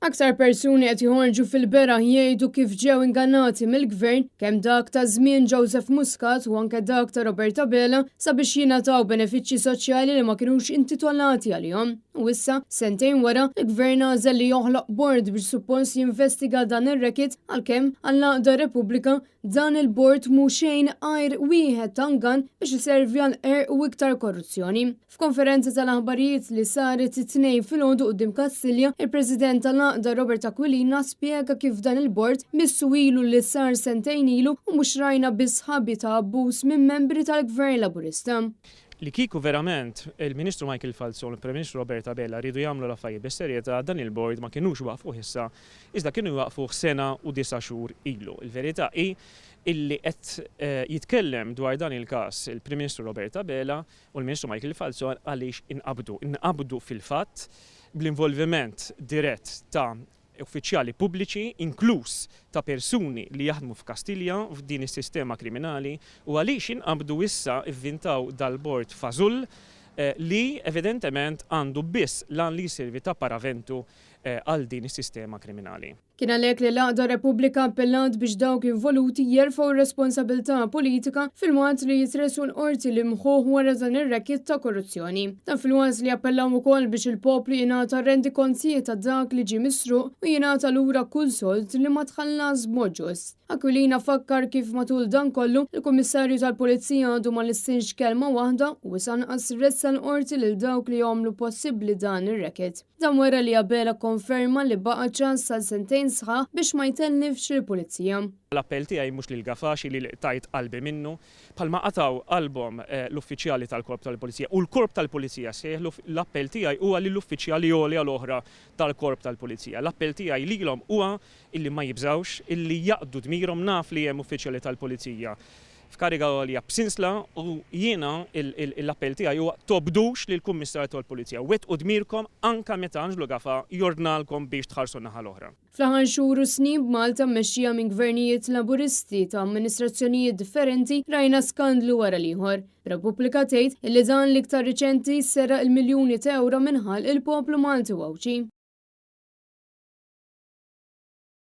Aktar persuni qed joħorġu fil-beraħ jgħidu kif ġew ingannati mill-gvern kemm dak ta' żmien Joseph Muscat u anke dak ta' Roberta Bela sabiex jingħataw benefiċċji soċjali li ma kinux intitolati għalihom. U issa, sentejn wara, il-gvern għażel li joħloq bord biex suppost jinvestiga dan ir-rekit għalkemm għall-Għaqda Repubblika dan il-bord mhu xejn għajr wieħed tangan biex iservi għal u iktar korruzzjoni. F'konferenza tal-aħbarijiet li saret it-tnejn filgħodu quddiem Kassilja, il-President tal-Għaqda Robert Aquilina spjega kif dan il-bord missu ilu li sar sentejn ilu u mhux rajna biss ħabbi ta' abbuż minn membri tal-Gvern Laburista. Li kieku verament il-Ministru Michael Falzon u il-Prim-Ministru Roberta Bella rridu jagħmlu l-affarijiet bis-serjetà dan il-bord ma kinux waqfuh issa, iżda kienu waqfuh sena u 9 xhur ilu. Il-verità hi illi qed jitkellem dwar dan il-każ il-Prim-Ministru Roberta Bella u l-Ministru Michael Falzon għaliex inqabdu fil-fatt bl-involviment dirett ta' uffiċjali pubbliċi, inkluż ta' persuni li jaħdmu f'Kastilja f'din is-sistema kriminali u għaliex inqabdu issa ivvintaw dal-bord fażull li evidentement għandu biss lan li jservi ta' paraventu għal din is-sistema kriminali. Kien għalhekk li l-Għaqda Repubblika appellat biex dawk involuti jerfgħu responsabilità politika fil-waqt li jitressu l-qorti li mħuh wara dan ir-rekkiet ta' korruzzjoni. Dan fil-waqt li appellaw ukoll biex il-poplu jingħata rendikontijiet ta' dak li ġie misruq u jingħata lura kull sold li ma tħallas b'mod ġust. Aquilina fakkar kif matul dan kollu il-Kummissarju tal-Pulizija għadu ma listinx kelma waħda u sanqas ressa l-qorti lil dawk li jagħmlu possibbli dan ir-rekkiet. Dan wara li Bela konferma li baqa' ċans sal sentejn sħaħ biex ma jtellifx il-Pulizija. L-appell tiegħi mhux lil Gafaxi li tajt qalbi minnu bħalma qataw qalbhom l-uffiċjali tal-Korp tal-Pulizija u l-Korp tal-Pulizija sejħ l-appell tiegħi huwa lill uffiċjali għolja l-oħra tal-Korp tal-Pulizija. L-appell tiegħi lilhom huwa illi ma jibżawx, illi jaqdu dmirhom naf li hemm uffiċjali tal-Pulizija f'kariga għolja b'sinsla u jiena l-appell tiegħi huwa tobdux lill-Kummissarju tal-Pulizija. Wettqu dmirkom anke meta Angelo Gafa jordnalkom biex tħarsu naħa l-oħra. Fl-aħħar xhur u snin b'Malta mmexxija minn gvernijiet laburisti ta' amministrazzjonijiet differenti rajna skandlu wara l-ieħor. Repubblika tgħid illi dan l-iktar riċenti sera il-miljuni ta' euro minħall il-poplu Malti wawċi.